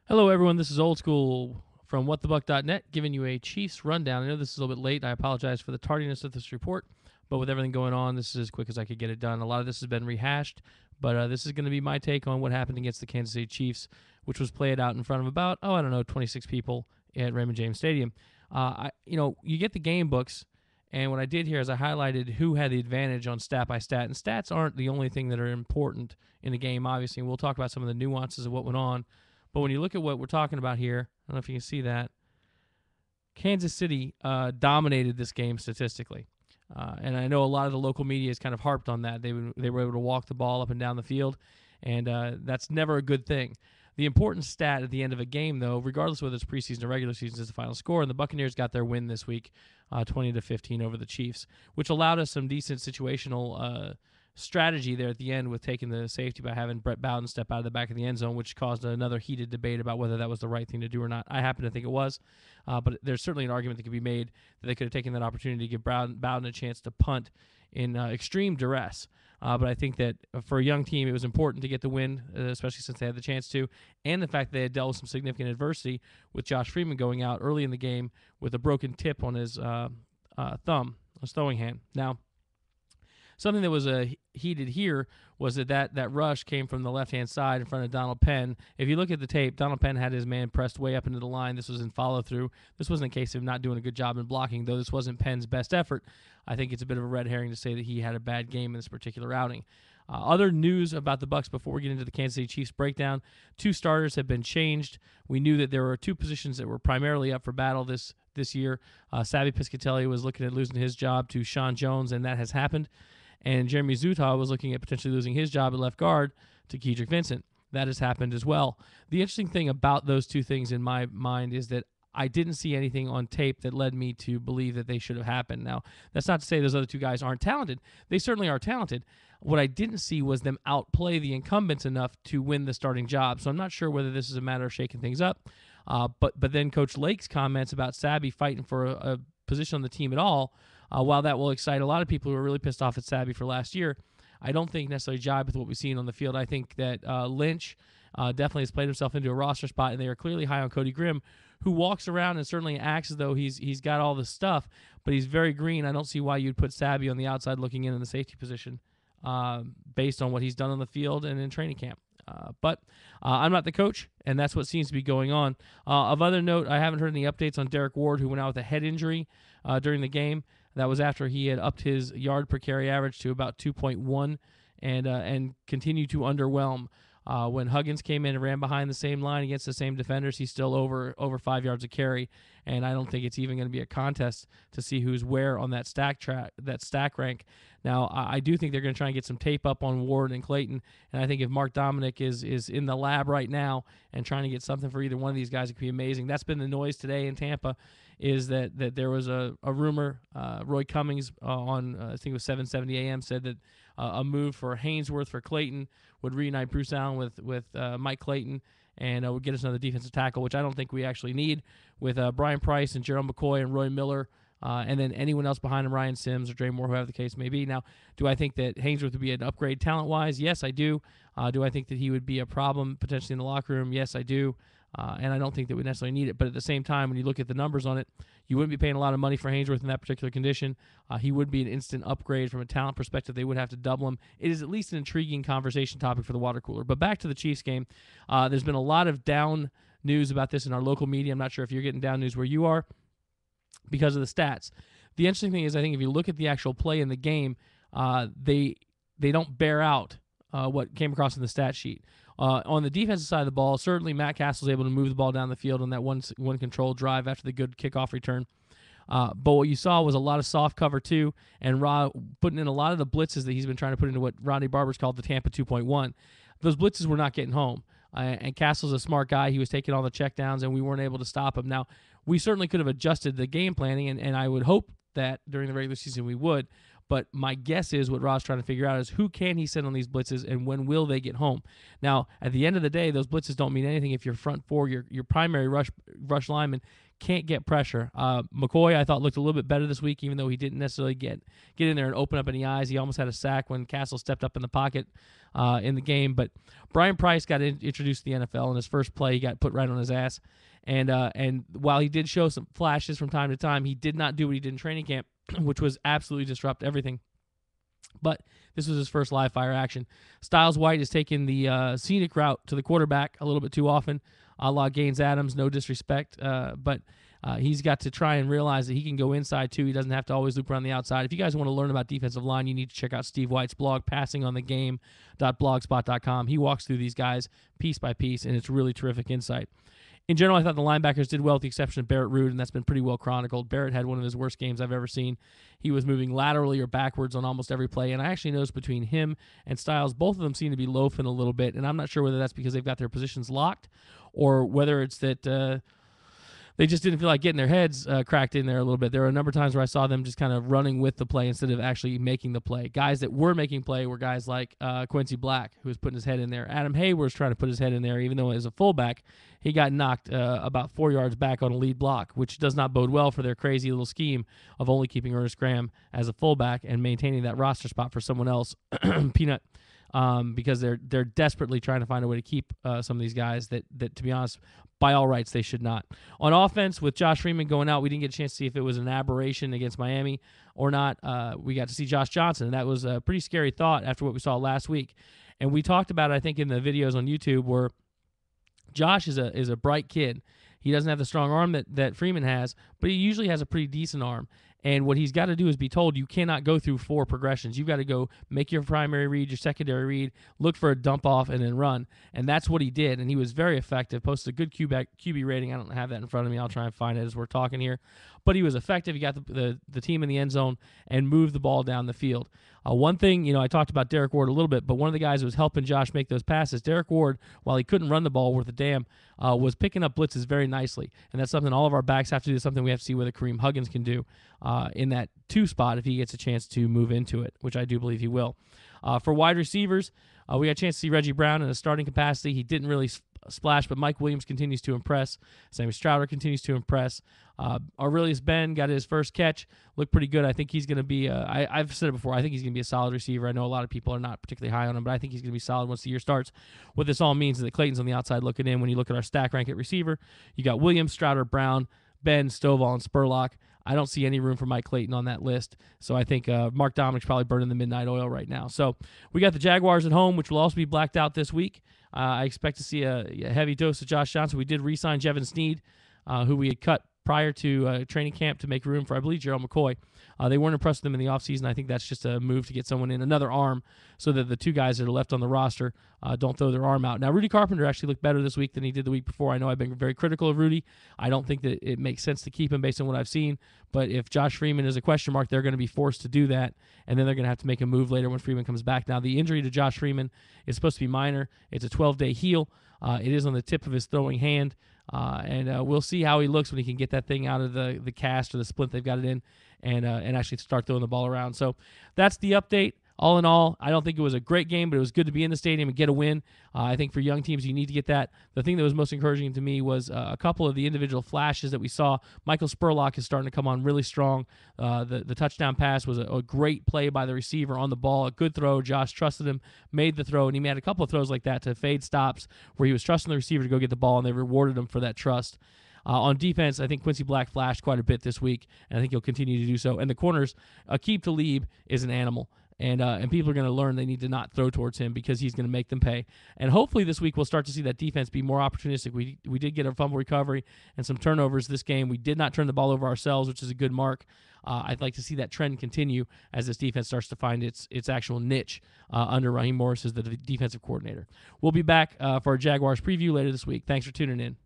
Hello, everyone. This is Old School from WhatTheBuc.net giving you a Chiefs rundown. I know this is a little bit late. I apologize for the tardiness of this report, but with everything going on, this is as quick as I could get it done. A lot of this has been rehashed, but this is going to be my take on what happened against the Kansas City Chiefs, which was played out in front of about, 26 people at Raymond James Stadium. You get the game books, and what I did here is I highlighted who had the advantage on stat by stat, and stats aren't the only thing that are important in a game, obviously, and we'll talk about some of the nuances of what went on. But when you look at what we're talking about here, I don't know if you can see that, Kansas City dominated this game statistically. And I know a lot of the local media has kind of harped on that. They were able to walk the ball up and down the field, and that's never a good thing. The important stat at the end of a game, though, regardless of whether it's preseason or regular season, is the final score. And the Buccaneers got their win this week, 20-15 over the Chiefs, which allowed us some decent situational strategy there at the end with taking the safety by having Brett Bowden step out of the back of the end zone, which caused another heated debate about whether that was the right thing to do or not. I happen to think it was, but there's certainly an argument that could be made that they could have taken that opportunity to give Bowden a chance to punt in extreme duress. But I think that for a young team, it was important to get the win, especially since they had the chance to, and the fact that they had dealt with some significant adversity with Josh Freeman going out early in the game with a broken tip on his thumb, his throwing hand. Now, something that was heated here was that rush came from the left-hand side in front of Donald Penn. If you look at the tape, Donald Penn had his man pressed way up into the line. This was in follow-through. This wasn't a case of not doing a good job in blocking, though this wasn't Penn's best effort. I think it's a bit of a red herring to say that he had a bad game in this particular outing. Other news about the Bucs before we get into the Kansas City Chiefs breakdown: 2 starters have been changed. We knew that there were 2 positions that were primarily up for battle this year. Savvy Piscatelli was looking at losing his job to Sean Jones, and that has happened. And Jeremy Zutaw was looking at potentially losing his job at left guard to Kedrick Vincent. That has happened as well. The interesting thing about those 2 things in my mind is that I didn't see anything on tape that led me to believe that they should have happened. Now, that's not to say those other 2 guys aren't talented. They certainly are talented. What I didn't see was them outplay the incumbents enough to win the starting job. So I'm not sure whether this is a matter of shaking things up. But then Coach Lake's comments about Sabby fighting for a position on the team at all, while that will excite a lot of people who are really pissed off at Sabby for last year, I don't think necessarily jibe with what we've seen on the field. I think that Lynch definitely has played himself into a roster spot, and they are clearly high on Cody Grimm, who walks around and certainly acts as though he's got all the stuff, but he's very green. I don't see why you'd put Sabby on the outside looking in the safety position based on what he's done on the field and in training camp. But I'm not the coach, and that's what seems to be going on. Of other note, I haven't heard any updates on Derrick Ward, who went out with a head injury during the game. That was after he had upped his yard per carry average to about 2.1 and continued to underwhelm. When Huggins came in and ran behind the same line against the same defenders, he's still over 5 yards a carry, and I don't think it's even going to be a contest to see who's where on that stack rank. Now, I do think they're going to try and get some tape up on Ward and Clayton, and I think if Mark Dominic is in the lab right now and trying to get something for either one of these guys, it could be amazing. That's been the noise today in Tampa, is that there was a rumor. Roy Cummings on I think it was 7:70 a.m. said that a move for Haynesworth for Clayton would reunite Bruce Allen with Mike Clayton and would get us another defensive tackle, which I don't think we actually need, with Brian Price and Gerald McCoy and Roy Miller, and then anyone else behind him, Ryan Sims or Dre Moore, whoever the case may be. Now, do I think that Haynesworth would be an upgrade talent-wise? Yes, I do. Do I think that he would be a problem potentially in the locker room? Yes, I do. And I don't think that we necessarily need it. But at the same time, when you look at the numbers on it, you wouldn't be paying a lot of money for Haynesworth in that particular condition. He would be an instant upgrade from a talent perspective. They would have to double him. It is at least an intriguing conversation topic for the water cooler. But back to the Chiefs game. There's been a lot of down news about this in our local media. I'm not sure if you're getting down news where you are because of the stats. The interesting thing is, I think if you look at the actual play in the game, they don't bear out what came across in the stat sheet. On the defensive side of the ball, certainly Matt Castle was able to move the ball down the field on that one controlled drive after the good kickoff return. But what you saw was a lot of soft cover too, and putting in a lot of the blitzes that he's been trying to put into what Ronnie Barber's called the Tampa 2.1. Those blitzes were not getting home. And Castle's a smart guy. He was taking all the checkdowns, and we weren't able to stop him. Now, we certainly could have adjusted the game planning, and I would hope that during the regular season we would. But my guess is what Rod's trying to figure out is who can he send on these blitzes and when will they get home. Now, at the end of the day, those blitzes don't mean anything if your front four, your primary rush linemen can't get pressure. McCoy, I thought, looked a little bit better this week, even though he didn't necessarily get in there and open up any eyes. He almost had a sack when Castle stepped up in the pocket in the game. But Brian Price got introduced to the NFL. In his first play, he got put right on his ass. And while he did show some flashes from time to time, he did not do what he did in training camp, which was absolutely disrupt everything. But this was his first live fire action. Styles White is taking the scenic route to the quarterback a little bit too often, a la Gaines Adams, no disrespect. But he's got to try and realize that he can go inside too. He doesn't have to always loop around the outside. If you guys want to learn about defensive line, you need to check out Steve White's blog, passingonthegame.blogspot.com. He walks through these guys piece by piece, and it's really terrific insight. In general, I thought the linebackers did well with the exception of Barrett Ruud, and that's been pretty well chronicled. Barrett had one of his worst games I've ever seen. He was moving laterally or backwards on almost every play, and I actually noticed between him and Styles, both of them seem to be loafing a little bit, and I'm not sure whether that's because they've got their positions locked or whether it's that they just didn't feel like getting their heads cracked in there a little bit. There were a number of times where I saw them just kind of running with the play instead of actually making the play. Guys that were making play were guys like Quincy Black, who was putting his head in there. Adam Hayward's trying to put his head in there, even though as a fullback, he got knocked about 4 yards back on a lead block, which does not bode well for their crazy little scheme of only keeping Ernest Graham as a fullback and maintaining that roster spot for someone else, Peanut, because they're desperately trying to find a way to keep some of these guys that, to be honest, by all rights, they should not. On offense, with Josh Freeman going out, we didn't get a chance to see if it was an aberration against Miami or not. We got to see Josh Johnson, and that was a pretty scary thought after what we saw last week. And we talked about it, I think, in the videos on YouTube where Josh is a bright kid. He doesn't have the strong arm that Freeman has, but he usually has a pretty decent arm. And what he's got to do is be told you cannot go through 4 progressions. You've got to go make your primary read, your secondary read, look for a dump off, and then run. And that's what he did, and he was very effective. Posted a good QB rating. I don't have that in front of me. I'll try and find it as we're talking here. But he was effective. He got the team in the end zone and moved the ball down the field. One thing, I talked about Derrick Ward a little bit, but one of the guys who was helping Josh make those passes, Derrick Ward, while he couldn't run the ball worth a damn, was picking up blitzes very nicely. And that's something all of our backs have to do. It's something we have to see whether Kareem Huggins can do in that 2 spot if he gets a chance to move into it, which I do believe he will. For wide receivers, we got a chance to see Reggie Brown in a starting capacity. He didn't really splash, but Mike Williams continues to impress. Sammy Strouder continues to impress. Aurelius Ben got his first catch. Looked pretty good. I think he's going to be, I've said it before, I think he's going to be a solid receiver. I know a lot of people are not particularly high on him, but I think he's going to be solid once the year starts. What this all means is that Clayton's on the outside looking in. When you look at our stack rank at receiver, you got Williams, Strouder, Brown, Ben, Stovall, and Spurlock. I don't see any room for Mike Clayton on that list. So I think Mark Dominic's probably burning the midnight oil right now. So we got the Jaguars at home, which will also be blacked out this week. I expect to see a heavy dose of Josh Johnson. We did re-sign Jevin Sneed, who we had cut prior to training camp to make room for, I believe, Gerald McCoy. They weren't impressed with him in the offseason. I think that's just a move to get someone in, another arm, so that the 2 guys that are left on the roster don't throw their arm out. Now, Rudy Carpenter actually looked better this week than he did the week before. I know I've been very critical of Rudy. I don't think that it makes sense to keep him based on what I've seen, but if Josh Freeman is a question mark, they're going to be forced to do that, and then they're going to have to make a move later when Freeman comes back. Now, the injury to Josh Freeman is supposed to be minor. It's a 12-day heal. It is on the tip of his throwing hand. And we'll see how he looks when he can get that thing out of the cast or the splint they've got it in and actually start throwing the ball around. So that's the update. All in all, I don't think it was a great game, but it was good to be in the stadium and get a win. I think for young teams, you need to get that. The thing that was most encouraging to me was a couple of the individual flashes that we saw. Michael Spurlock is starting to come on really strong. The touchdown pass was a great play by the receiver on the ball, a good throw. Josh trusted him, made the throw, and he made a couple of throws like that to fade stops where he was trusting the receiver to go get the ball, and they rewarded him for that trust. On defense, I think Quincy Black flashed quite a bit this week, and I think he'll continue to do so. And the corners, Aqib Talib is an animal. And people are going to learn they need to not throw towards him because he's going to make them pay. And hopefully this week we'll start to see that defense be more opportunistic. We did get a fumble recovery and some turnovers this game. We did not turn the ball over ourselves, which is a good mark. I'd like to see that trend continue as this defense starts to find its actual niche under Raheem Morris as the defensive coordinator. We'll be back for our Jaguars preview later this week. Thanks for tuning in.